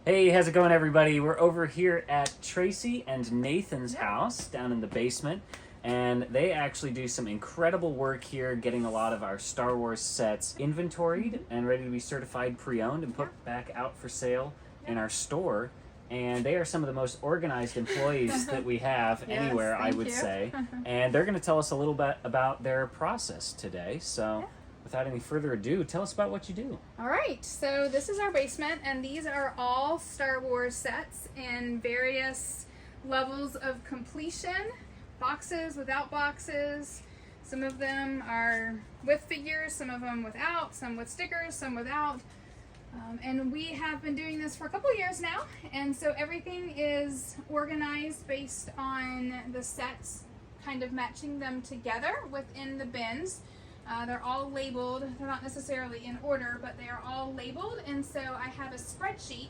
Hey, how's it going, everybody? We're over here at Tracy and Nathan's house down in the basement, and they actually do some incredible work here getting a lot of our Star Wars sets inventoried and ready to be certified pre-owned and put back out for sale in our store. And they are some of the most organized employees that we have anywhere, I would say. And they're going to tell us a little bit about their process today. So without any further ado, tell us about what you do. All right, so this is our basement, and these are all Star Wars sets in various levels of completion. Boxes, without boxes. Some of them are with figures, some of them without, some with stickers, some without. And we have been doing this for a couple years now, and so everything is organized based on the sets, kind of matching them together within the bins. They're all labeled. They're not necessarily in order, but they are all labeled. And so I have a spreadsheet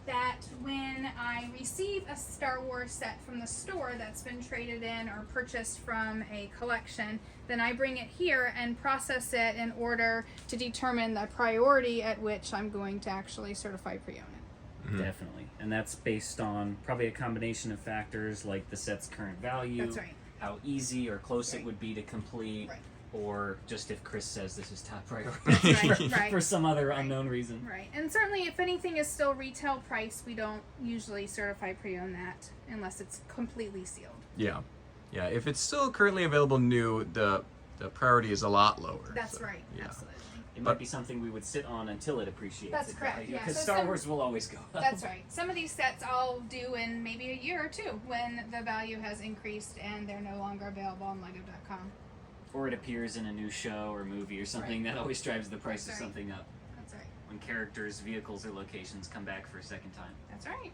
that when I receive a Star Wars set from the store that's been traded in or purchased from a collection, then I bring it here and process it in order to determine the priority at which I'm going to actually certify pre-own it. Mm-hmm. Definitely. And that's based on probably a combination of factors like the set's current value, That's right. how easy or close it would be to complete, Right. or just if Chris says this is top priority Right. for some other unknown reason. Right. And certainly if anything is still retail price, we don't usually certify pre-own that unless it's completely sealed. Yeah. Yeah. If it's still currently available new, the priority is a lot lower. That's so, right. yeah. Absolutely. It might be something we would sit on until it appreciates. That's its correct, value, yeah. because So Star some- Wars will always go up. That's right. Some of these sets I'll do in maybe a year or two when the value has increased and they're no longer available on Lego.com. Or it appears in a new show or movie or something. Right. That always drives the price That's of right. something up. That's right. When characters, vehicles, or locations come back for a second time. That's right.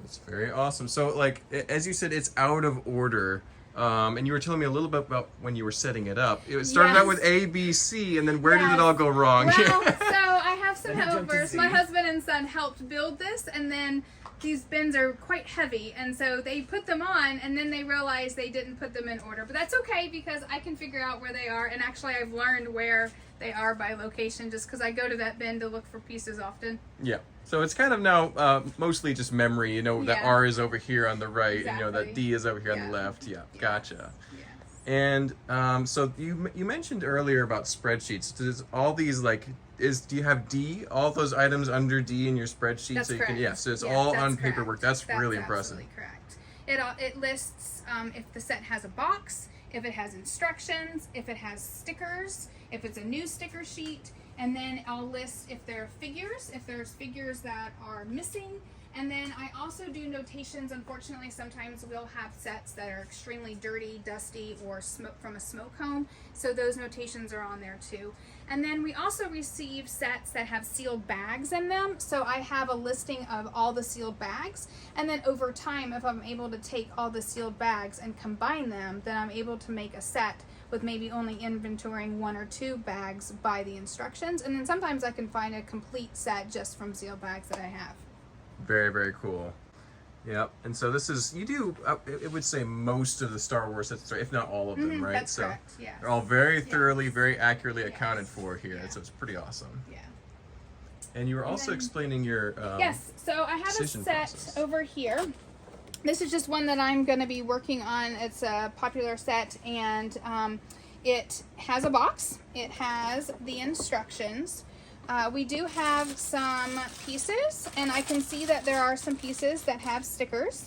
It's very awesome. So, like, as you said, it's out of order. And you were telling me a little bit about when you were setting it up. It started out with A, B, C, and then where did it all go wrong? Well, so I have some Then it jumped to helpers. Z. My husband and son helped build this, and then these bins are quite heavy, and so they put them on, and then they realized they didn't put them in order. But that's okay because I can figure out where they are, and actually I've learned where they are by location just because I go to that bin to look for pieces often. Yeah. So it's kind of now mostly just memory. You know that Yeah. R is over here on the right, and you know that Exactly. D is over here on Yeah. the left. Yeah. Yeah. Gotcha. Yes. And so you mentioned earlier about spreadsheets. Does all these do you have D, all those items under D in your spreadsheet? That's so you can, correct. yeah, so it's Yes, all that's on correct. paperwork. That's really impressive. Absolutely correct. It lists if the set has a box, if it has instructions, if it has stickers, if it's a new sticker sheet, and then I'll list if there are figures, if there's figures that are missing. And then I also do notations. Unfortunately, sometimes we'll have sets that are extremely dirty, dusty, or smoke from a smoke home. So those notations are on there too. And then we also receive sets that have sealed bags in them. So I have a listing of all the sealed bags. And then over time, if I'm able to take all the sealed bags and combine them, then I'm able to make a set with maybe only inventorying 1 or 2 bags by the instructions. And then sometimes I can find a complete set just from sealed bags that I have. Very, very cool. Yep. And so this is, you do, it would say most of the Star Wars sets, if not all of them, right? That's so correct, yes. they're all very Yes. thoroughly, very accurately Yes. accounted for here. Yeah. So it's pretty awesome. Yeah. And you were also then- explaining your Yes, so I have a decision set process. over here. This is just one that I'm going to be working on. It's a popular set, and it has a box. It has the instructions. We do have some pieces, and I can see that there are some pieces that have stickers.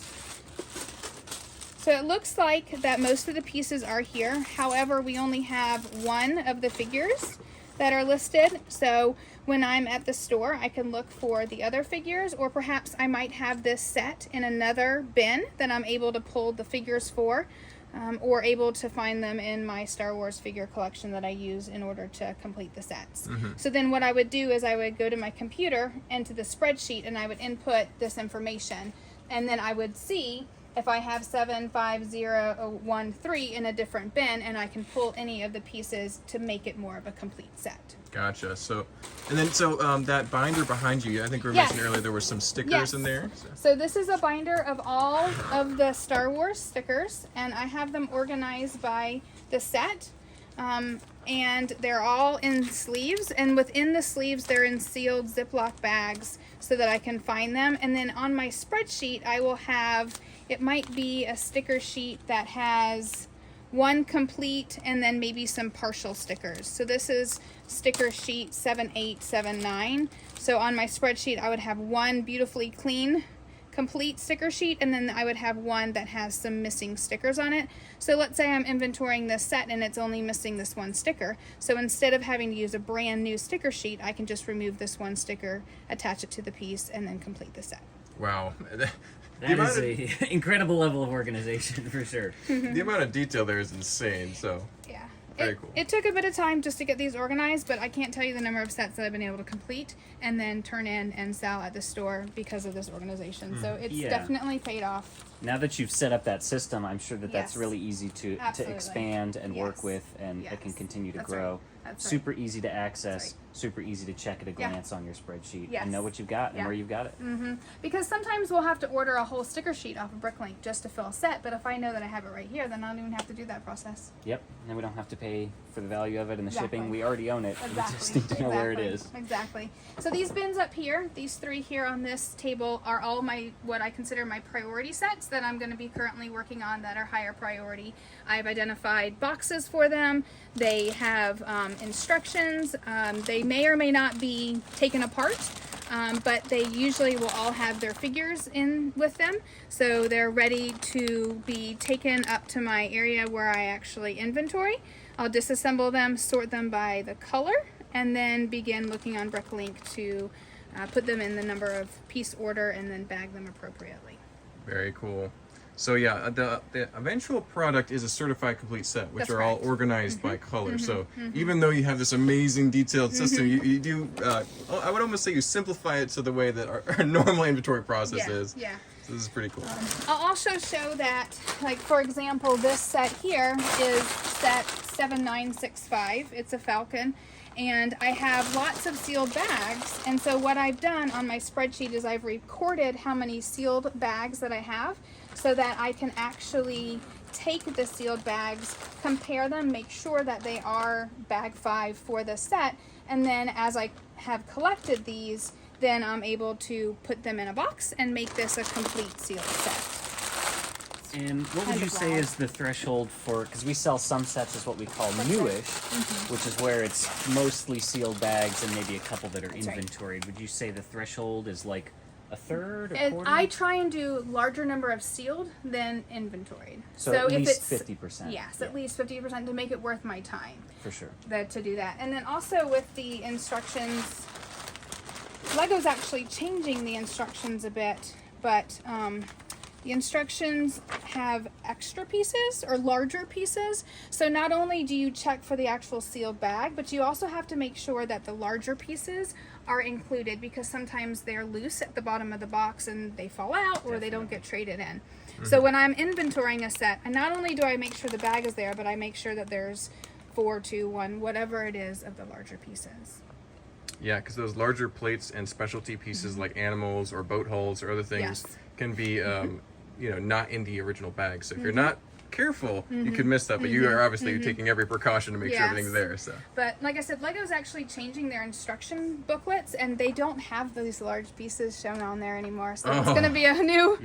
So it looks like that most of the pieces are here. However, we only have one of the figures that are listed. So when I'm at the store, I can look for the other figures, or perhaps I might have this set in another bin that I'm able to pull the figures for, or able to find them in my Star Wars figure collection that I use in order to complete the sets. So then what I would do is I would go to my computer into the spreadsheet and I would input this information, and then I would see if I have 75013 in a different bin, and I can pull any of the pieces to make it more of a complete set. Gotcha. So, and then that binder behind you, I think we were Yes. mentioning earlier there were some stickers Yes. in there. So this is a binder of all of the Star Wars stickers, and I have them organized by the set. and they're all in sleeves, and within the sleeves they're in sealed Ziploc bags so that I can find them. And then on my spreadsheet I will have, it might be a sticker sheet that has one complete and then maybe some partial stickers. So this is sticker sheet 7879. So on my spreadsheet I would have one beautifully clean complete sticker sheet, and then I would have one that has some missing stickers on it. So let's say I'm inventorying this set and it's only missing this one sticker. So instead of having to use a brand new sticker sheet, I can just remove this one sticker, attach it to the piece, and then complete the set. Wow. That is an incredible level of organization for sure. The amount of detail there is insane. So Yeah. Very cool. It took a bit of time just to get these organized, but I can't tell you the number of sets that I've been able to complete and then turn in and sell at the store because of this organization. So it's Yeah. definitely paid off. Now that you've set up that system, I'm sure that that's Yes. really easy to Absolutely. expand and work Yes. with, and it can Yes. continue to That's grow. right. That's right. Super easy to access, That's super easy to check at a Yeah. glance on your spreadsheet Yes. and know what you've got and Yeah. where you've got it. Because sometimes we'll have to order a whole sticker sheet off of Bricklink just to fill a set, but if I know that I have it right here, then I don't even have to do that process. Yep, and we don't have to pay for the value of it and the Exactly. shipping. We already own it. Exactly. We just need to know where it is. Exactly. So these bins up here, these three here on this table, are all my, what I consider my priority sets that I'm going to be currently working on that are higher priority. I've identified boxes for them. They have instructions. They may or may not be taken apart. But they usually will all have their figures in with them, so they're ready to be taken up to my area where I actually inventory. I'll disassemble them, sort them by the color, and then begin looking on Bricklink to put them in the number of piece order and then bag them appropriately. very cool. So yeah, the eventual product is a certified complete set, which That's are all correct. organized by color. So even though you have this amazing detailed system, you do, I would almost say you simplify it to the way that our normal inventory process is. Yeah. So this is pretty cool. I'll also show that, like for example, this set here is set 7965. It's a Falcon. And I have lots of sealed bags, and so what I've done on my spreadsheet is I've recorded how many sealed bags that I have so that I can actually take the sealed bags, compare them, make sure that they are bag 5 for the set, and then as I have collected these, then I'm able to put them in a box and make this a complete sealed set. And what would Kind you of say loud. is the threshold for, because we sell some sets as what we call newish, which is where it's mostly sealed bags and maybe a couple that are That's right. inventoried. Would you say the threshold is like a third, a And quarter? I try and do larger number of sealed than inventoried. So at if least it's 50%. Yes, at least 50% to make it worth my time For sure. to do that. And then also with the instructions, Lego's actually changing the instructions a bit, but the instructions have extra pieces or larger pieces. So not only do you check for the actual sealed bag, but you also have to make sure that the larger pieces are included, because sometimes they're loose at the bottom of the box and they fall out or they don't get traded in. So when I'm inventorying a set, and not only do I make sure the bag is there, but I make sure that there's 4, 2, 1, whatever it is of the larger pieces. Yeah, because those larger plates and specialty pieces like animals or boat hulls or other things Yes. can be, not in the original bag. So if you're not careful, you could miss that. But you are obviously taking every precaution to make sure Yes. everything's there. So But like I said, Lego's actually changing their instruction booklets, and they don't have those large pieces shown on there anymore. So it's Oh. going to be a new,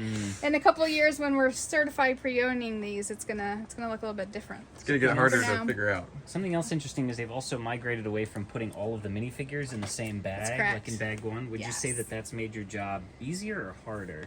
in a couple of years when we're certified pre-owning these, it's gonna look a little bit different. it's gonna get Yeah. harder For now. to figure out. Something else interesting is they've also migrated away from putting all of the minifigures in the same bag, correct. like in bag 1. Would you say Yes. that that's made your job easier or harder?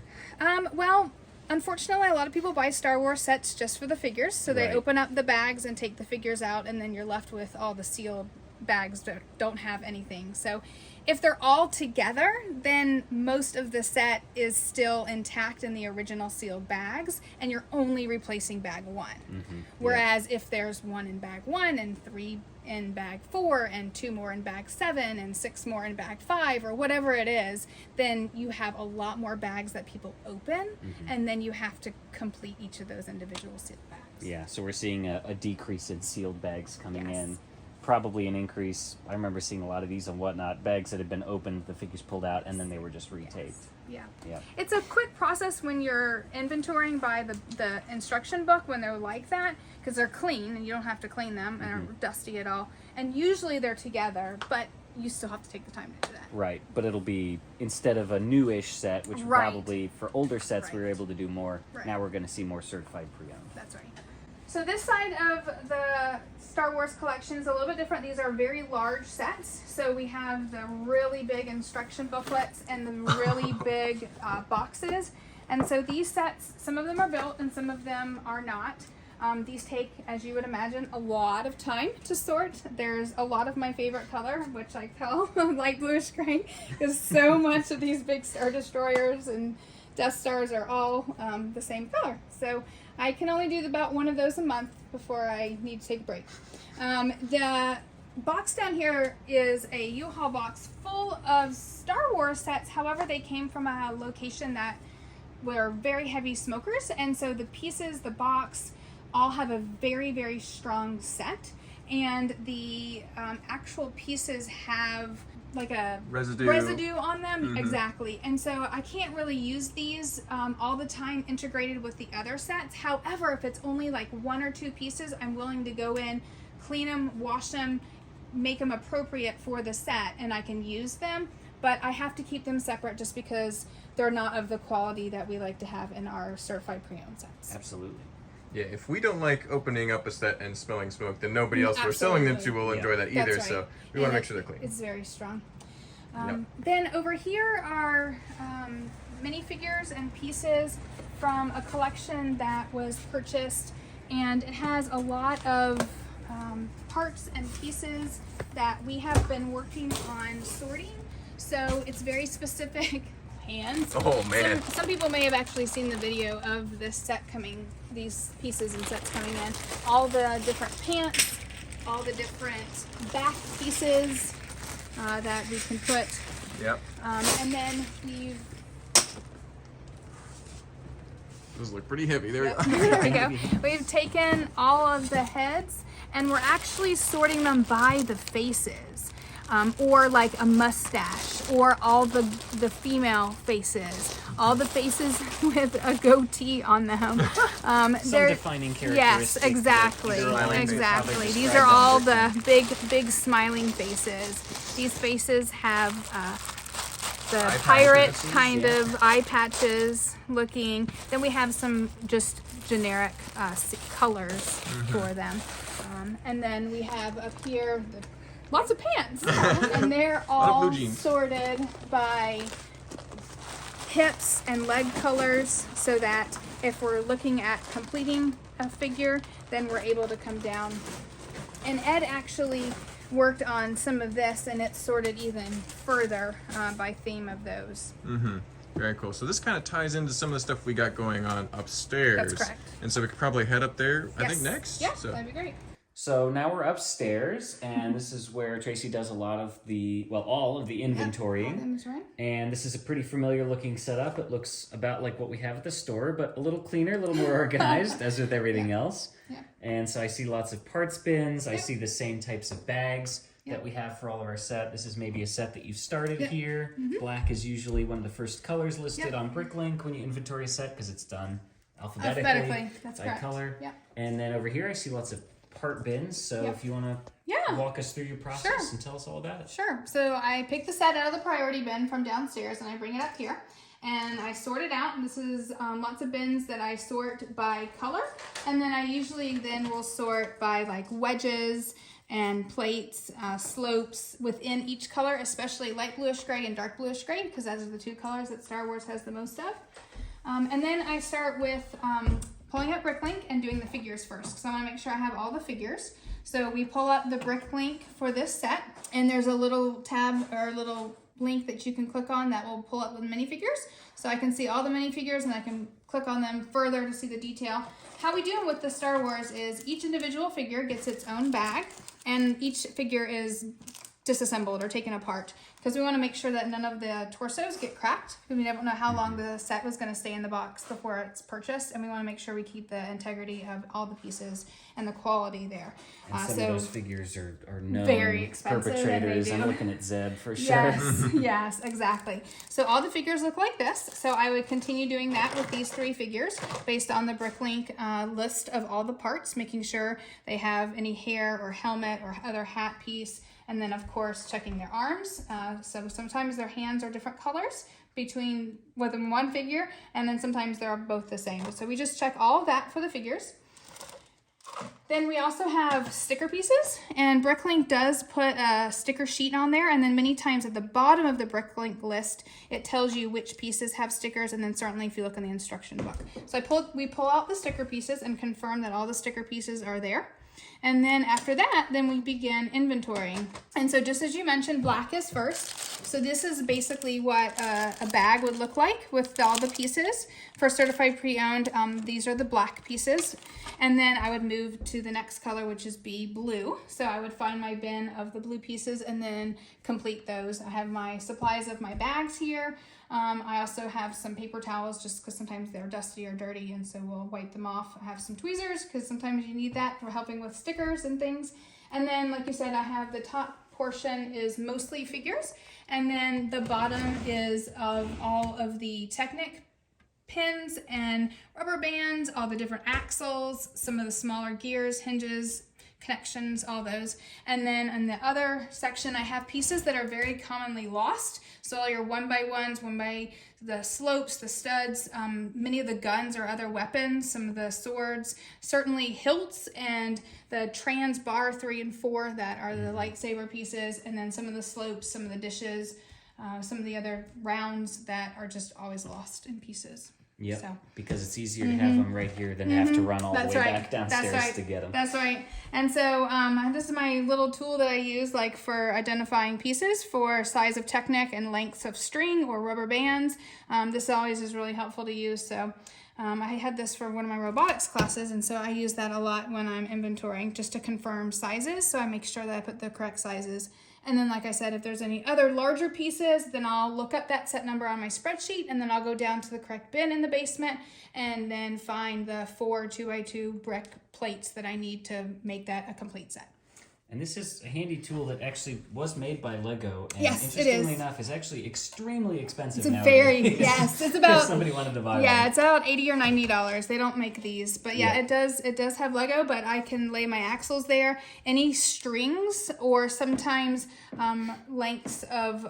Well, unfortunately, a lot of people buy Star Wars sets just for the figures, so they Right. open up the bags and take the figures out, and then you're left with all the sealed bags that don't have anything. So if they're all together, then most of the set is still intact in the original sealed bags, and you're only replacing bag 1. Whereas if there's 1 in bag 1 and 3 in bag 4 and 2 more in bag 7 and 6 more in bag 5 or whatever it is, then you have a lot more bags that people open, and then you have to complete each of those individual sealed bags. Yeah, so we're seeing a decrease in sealed bags coming Yes. in. probably an increase. I remember seeing a lot of these on Whatnot, bags that had been opened, the figures pulled out, and then they were just retaped. Yeah. Yeah. It's a quick process when you're inventorying by the instruction book when they're like that, because they're clean and you don't have to clean them and are dusty at all. And usually they're together, but you still have to take the time to do that. Right, but it'll be, instead of a newish set, which Right. probably for older sets we were Right. able to do more, Right. now we're going to see more certified pre-owned. That's right. So this side of the Star Wars collection is a little bit different. These are very large sets. So we have the really big instruction booklets and the really big boxes. And so these sets, some of them are built and some of them are not. These take, as you would imagine, a lot of time to sort. There's a lot of my favorite color, which I call light bluish gray, because so much of these big Star Destroyers and Death Stars are all the same color. So I can only do about one of those a month before I need to take a break. The box down here is a U-Haul box full of Star Wars sets. However, they came from a location that were very heavy smokers, and so the pieces, the box, all have a very, very strong set, and the actual pieces have like a residue on them. Exactly. And so I can't really use these all the time integrated with the other sets. However, if it's only like one or two pieces, I'm willing to go in, clean them, wash them, make them appropriate for the set, and I can use them. But I have to keep them separate just because they're not of the quality that we like to have in our certified pre-owned sets. Absolutely. Yeah, if we don't like opening up a set and smelling smoke, then nobody else we're selling them to will enjoy that either. That's right. So we want to make sure they're clean. It's very strong. Yep. Then over here are minifigures and pieces from a collection that was purchased, and it has a lot of parts and pieces that we have been working on sorting. So it's very specific. Hands. Oh man. Some people may have actually seen the video of this set coming, these pieces and sets coming in. All the different pants, all the different back pieces that we can put. Yep. And then Those look pretty heavy. There we go. there we go. We've taken all of the heads and we're actually sorting them by the faces. Or like a mustache, or all the female faces, all the faces with a goatee on them. Some defining characteristics. Yes, exactly, exactly. These are all the big smiling faces. These faces have the Eye pirate patches, kind of eye patches looking. Then we have some just generic colors for them. And then we have up here lots of pants, and they're all sorted by hips and leg colors, so that if we're looking at completing a figure, then we're able to come down. And Ed actually worked on some of this, and it's sorted even further by theme of those. Very cool. So this kind of ties into some of the stuff we got going on upstairs. That's correct. And so we could probably head up there, Yes. I think, next. Yeah, So. that'd be great. So now we're upstairs, and this is where Tracy does a lot of the, well, all of the inventorying. And this is a pretty familiar looking setup. It looks about like what we have at the store, but a little cleaner, a little more organized, as with everything else. Yeah. And so I see lots of parts bins. I see the same types of bags that we have for all of our set. This is maybe a set that you've started here. Black is usually one of the first colors listed on Bricklink when you inventory a set, because it's done alphabetically. That's by correct. color. Yeah. And then over here I see lots of part bins. So if you want to walk us through your process and tell us all about it. Sure. So I pick the set out of the priority bin from downstairs, and I bring it up here. And I sort it out. This is lots of bins that I sort by color. And then I usually then will sort by like wedges and plates, slopes within each color, especially light bluish gray and dark bluish gray, because those are the two colors that Star Wars has the most of. And then I start with pulling up Bricklink and doing the figures first. So I want to make sure I have all the figures. So we pull up the Bricklink for this set, and there's a little tab or a little link that you can click on that will pull up the minifigures. So I can see all the minifigures, and I can click on them further to see the detail. How we do them with the Star Wars is each individual figure gets its own bag, and each figure is disassembled or taken apart, because we want to make sure that none of the torsos get cracked, because we never know how long the set was going to stay in the box before it's purchased, and we want to make sure we keep the integrity of all the pieces and the quality there. And some of those figures are known very expensive, perpetrators. I'm looking at Zeb for sure. Yes, yes, exactly. So all the figures look like this. So I would continue doing that with these 3 figures based on the Bricklink list of all the parts, making sure they have any hair or helmet or other hat piece. And then, of course, checking their arms. So sometimes their hands are different colors within one figure, and then sometimes they're both the same. So we just check all of that for the figures. Then we also have sticker pieces, and Bricklink does put a sticker sheet on there, and then many times at the bottom of the Bricklink list, it tells you which pieces have stickers, and then certainly if you look in the instruction book. So we pull out the sticker pieces and confirm that all the sticker pieces are there. And then after that, then we begin inventorying. And so just as you mentioned, black is first. So this is basically what a bag would look like with all the pieces. For certified pre-owned, these are the black pieces. And then I would move to the next color, which is blue. So I would find my bin of the blue pieces and then complete those. I have my supplies of my bags here. I also have some paper towels just because sometimes they're dusty or dirty, and so we'll wipe them off. I have some tweezers because sometimes you need that for helping with stickers and things. And then, like you said, I have the top portion is mostly figures, and then the bottom is of all of the Technic pins and rubber bands, all the different axles, some of the smaller gears, hinges, connections, all those. And then in the other section, I have pieces that are very commonly lost. So all your 1x1s, one by the slopes, the studs, many of the guns or other weapons, some of the swords, certainly hilts and the trans bar 3 and 4 that are the lightsaber pieces, and then some of the slopes, some of the dishes, some of the other rounds that are just always lost in pieces. Yep, So. because it's easier to have them right here than have to run all the way back downstairs to get them. That's right. And so this is my little tool that I use like for identifying pieces for size of Technic and lengths of string or rubber bands. This always is really helpful to use. So I had this for one of my robotics classes, and so I use that a lot when I'm inventorying just to confirm sizes. So I make sure that I put the correct sizes. And then, like I said, if there's any other larger pieces, then I'll look up that set number on my spreadsheet, and then I'll go down to the correct bin in the basement and then find the 4 2x2 brick plates that I need to make that a complete set. And this is a handy tool that actually was made by Lego, and yes, interestingly enough, is actually extremely expensive it's nowadays. Yes, it's about, if somebody wanted to buy one. Yeah, it's about $80 or $90. They don't make these, but yeah, Yeah. it does have Lego, but I can lay my axles there. Any strings or sometimes lengths of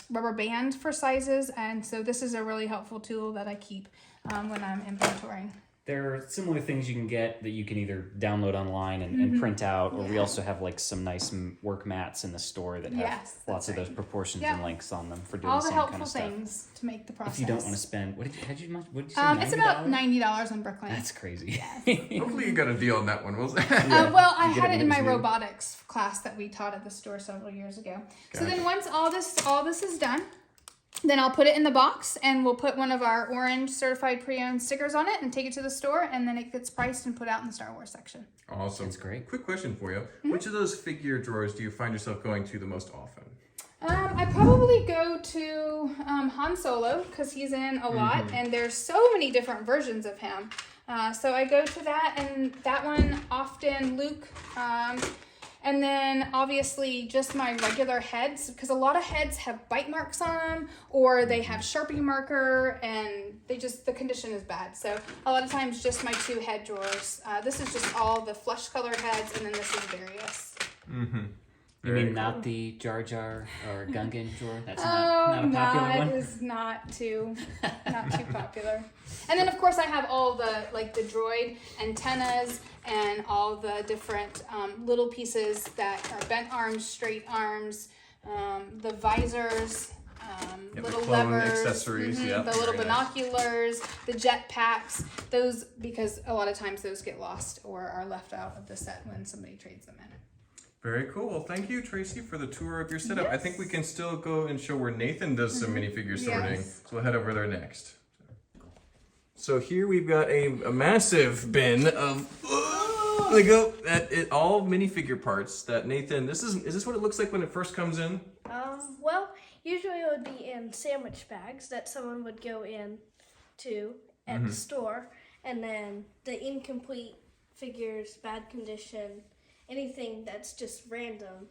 rubber band for sizes, and so this is a really helpful tool that I keep when I'm inventorying. There are similar things you can get that you can either download online and print out, or we also have like some nice work mats in the store that have lots of those proportions and lengths on them for doing all the the same kind of helpful stuff. things to make the process. If you don't want to spend, what did you say? $90? It's about $90 on Bricklink. That's crazy. Hopefully you got a deal on that one. Well, I You had get it in my new. robotics class that we taught at the store several years ago. So Gotcha. then once all this is done, then I'll put it in the box, and we'll put one of our orange certified pre-owned stickers on it and take it to the store, and then it gets priced and put out in the Star Wars section. Awesome. That's great. Quick question for you. Which of those figure drawers do you find yourself going to the most often? I probably go to Han Solo because he's in a lot, and there's so many different versions of him. So I go to that, and that one often Luke. And then obviously just my regular heads, because a lot of heads have bite marks on them, or they have Sharpie marker, and the condition is bad. So a lot of times just my 2 head drawers. This is just all the flesh colored heads, and then this is various. Mm-hmm. You mean not the Jar Jar or Gungan drawer? That's not a popular one? It is not too popular. And then of course I have all the the droid antennas and all the different little pieces that are bent arms, straight arms, the visors, little the clone levers, accessories, the little binoculars, the jet packs. Those, because a lot of times those get lost or are left out of the set when somebody trades them in. Very cool. Well, thank you, Tracy, for the tour of your setup. I think we can still go and show where Nathan does some minifigure sorting. Yes. So we'll head over there next. So here we've got a massive bin of Lego, all minifigure parts that Nathan, is this what it looks like when it first comes in? Well, usually it would be in sandwich bags that someone would go in to at the store, and then the incomplete figures, bad condition, anything that's just random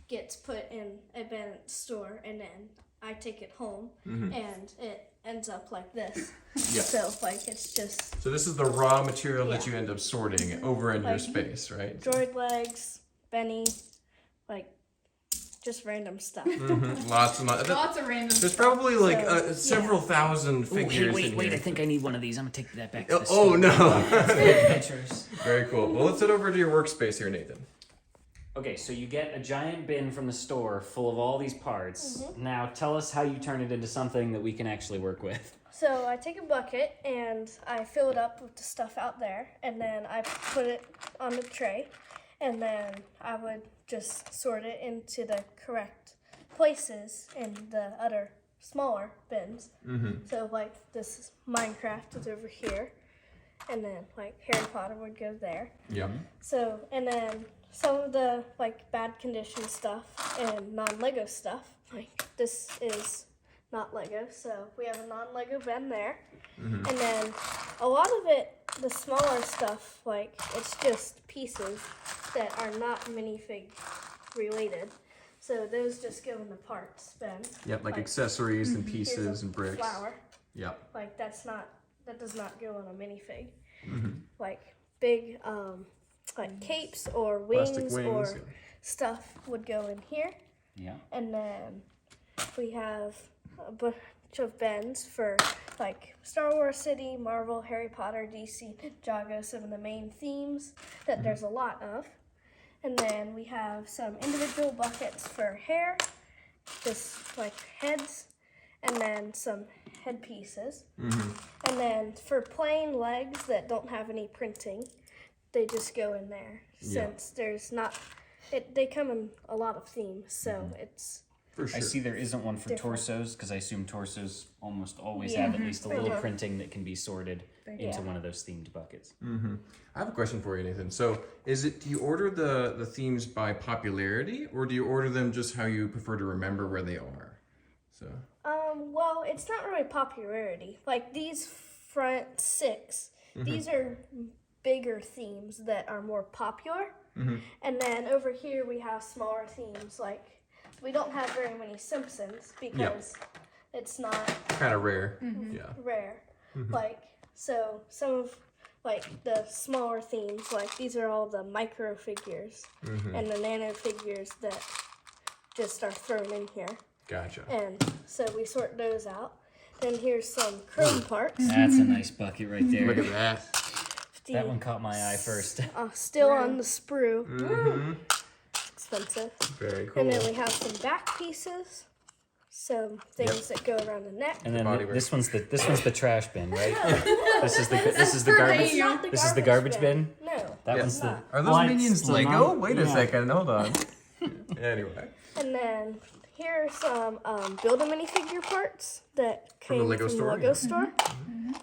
gets put in a bin at the store, and then I take it home, and it ends up like this. Yeah. So, like, it's just So this is the raw material that you end up sorting over in your space, right? droid legs, Benny, like, just random stuff. Lots and lots. Lots of random There's stuff. probably like So, several thousand Ooh, figures hey, in wait, here. I think I need one of these. I'm gonna take that back to the Oh store. no! Pictures. Very cool. Well, let's head over to your workspace here, Nathan. Okay, so you get a giant bin from the store full of all these parts. Now tell us how you turn it into something that we can actually work with. So I take a bucket and I fill it up with the stuff out there, and then I put it on the tray, and then I would just sort it into the correct places in the other smaller bins. So like this Minecraft is over here, and then like Harry Potter would go there. Yeah. So, and then some of the like bad condition stuff and non-Lego stuff, like this is not Lego, so we have a non-Lego bin there. And then a lot of it, the smaller stuff, like it's just pieces that are not minifig related. So those just go in the parts bin. Yep, like accessories and Here's pieces a and bricks. flower. Yep. Like that does not go on a minifig. Like big like capes or Plastic wings wings. or stuff would go in here. Yeah. And then we have a bunch of bins for like Star Wars City, Marvel, Harry Potter, DC, Ninjago, some of the main themes that there's a lot of. And then we have some individual buckets for hair, just like heads, and then some headpieces. And then for plain legs that don't have any printing, they just go in there since there's not. They come in a lot of themes, so it's. For sure. I see there isn't one for Different. torsos because I assume torsos almost always have at least a little printing that can be sorted into one of those themed buckets. I have a question for you, Nathan. So, do you order the themes by popularity, or do you order them just how you prefer to remember where they are? So. Well, it's not really popularity. Like these front 6, these are bigger themes that are more popular. And then over here we have smaller themes. Like we don't have very many Simpsons because it's not Kind of rare. Yeah. rare. Like so some of like the smaller themes, like these are all the micro figures and the nano figures that just are thrown in here. Gotcha. And so we sort those out. Then here's some chrome parts. That's a nice bucket right there. Look at that. That one caught my eye first. Still on the sprue. Expensive. Very cool. And then we have some back pieces. Some things that go around the neck. And then body this one's the trash bin, right? this is the garbage. It's not the This is the garbage bin. No. That Yeah. one's the. Are those Well, minions it's Lego? not- Wait a yeah. second. Hold on. Anyway. And then here are some Build-A-Minifigure parts that came the Lego store, Lego yeah. store.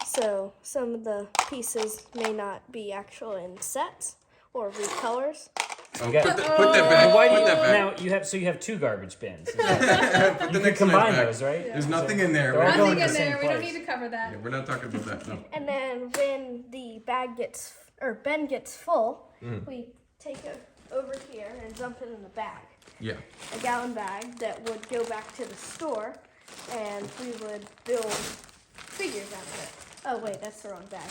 So some of the pieces may not be actual in sets or recolors. Oh, got- put that back. Why do Put you, that back. now you have 2 garbage bins. Put the You next combine one back. those, right? There's nothing in there. They're all We're, going Nothing to the in same there. We don't place. need to cover that. we're not talking about that. No. And then when the bin gets full, we take it over here and dump it in the bag. Yeah. A gallon bag that would go back to the store, and we would build figures out of it. Oh wait, that's the wrong bag.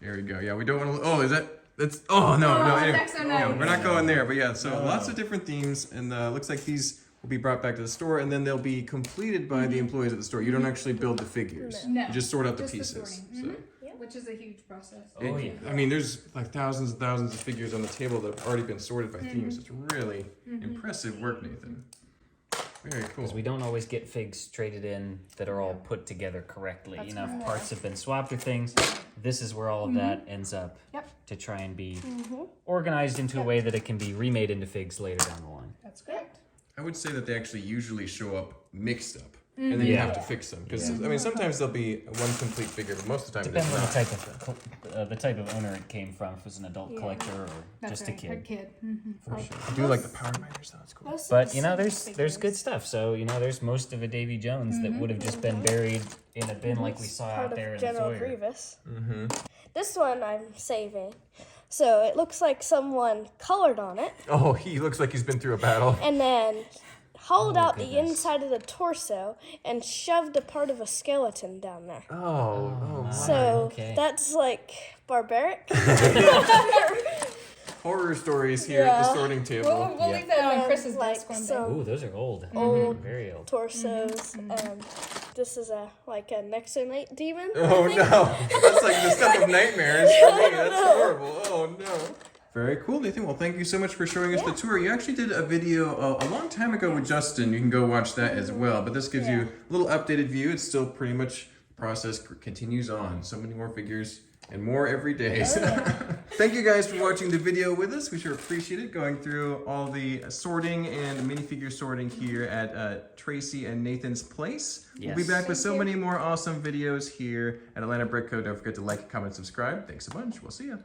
There we go. Yeah, we don't want to. Oh, is that? That's. Oh no, no. Anyway, that's so yeah, nice. we're not going there. But yeah, so lots of different themes, and looks like these will be brought back to the store, and then they'll be completed by the employees at the store. You don't actually build the figures. No. You just sort out the Just the pieces. sorting. So. Which is a huge process. Oh, yeah. I mean, there's like thousands and thousands of figures on the table that have already been sorted by themes. It's really impressive work, Nathan. Very cool. Because we don't always get figs traded in that are all put together correctly. That's You know, if correct. parts have been swapped or things. This is where all of that ends up to try and be organized into a way that it can be remade into figs later down the line. That's correct. I would say that they actually usually show up mixed up. and then you Yeah. have to fix them. Because I mean, sometimes there'll be one complete figure, but most of the time Depends on it's the type of owner it came from. If it was an adult collector or That's just right, a kid. A kid. Mm-hmm. For sure. I do like the Power Miners though. That's cool. Most of But the you know, Simpsons there's good figures. stuff. So you know, there's most of a Davy Jones that would have just been buried in a bin like we saw Part out of there in General the foyer. Grievous. Mm-hmm. This one I'm saving. So it looks like someone colored on it Oh, he looks like he's been through a battle. and then hollowed Oh, out the goodness. inside of the torso and shoved a part of a skeleton down there. Oh my. So okay. that's like barbaric. Horror stories here at the Yeah. sorting table. We'll leave that on Chris's like desk one day. some Ooh, those are old. Old Very old. torsos. This is a Nexonite demon. Oh no, that's like the stuff of nightmares for me. That's horrible. Oh no. Very cool, Nathan. Well, thank you so much for showing us the tour. You actually did a video a long time ago with Justin. You can go watch that as well. But this gives you a little updated view. It's still pretty much, the process continues on. So many more figures and more every day. Thank you guys for watching the video with us. We sure appreciate it, going through all the sorting and minifigure sorting here at Tracy and Nathan's place. Yes. We'll be back with so many more awesome videos here at Atlanta Brick Co. Don't forget to like, comment, subscribe. Thanks a bunch. We'll see you.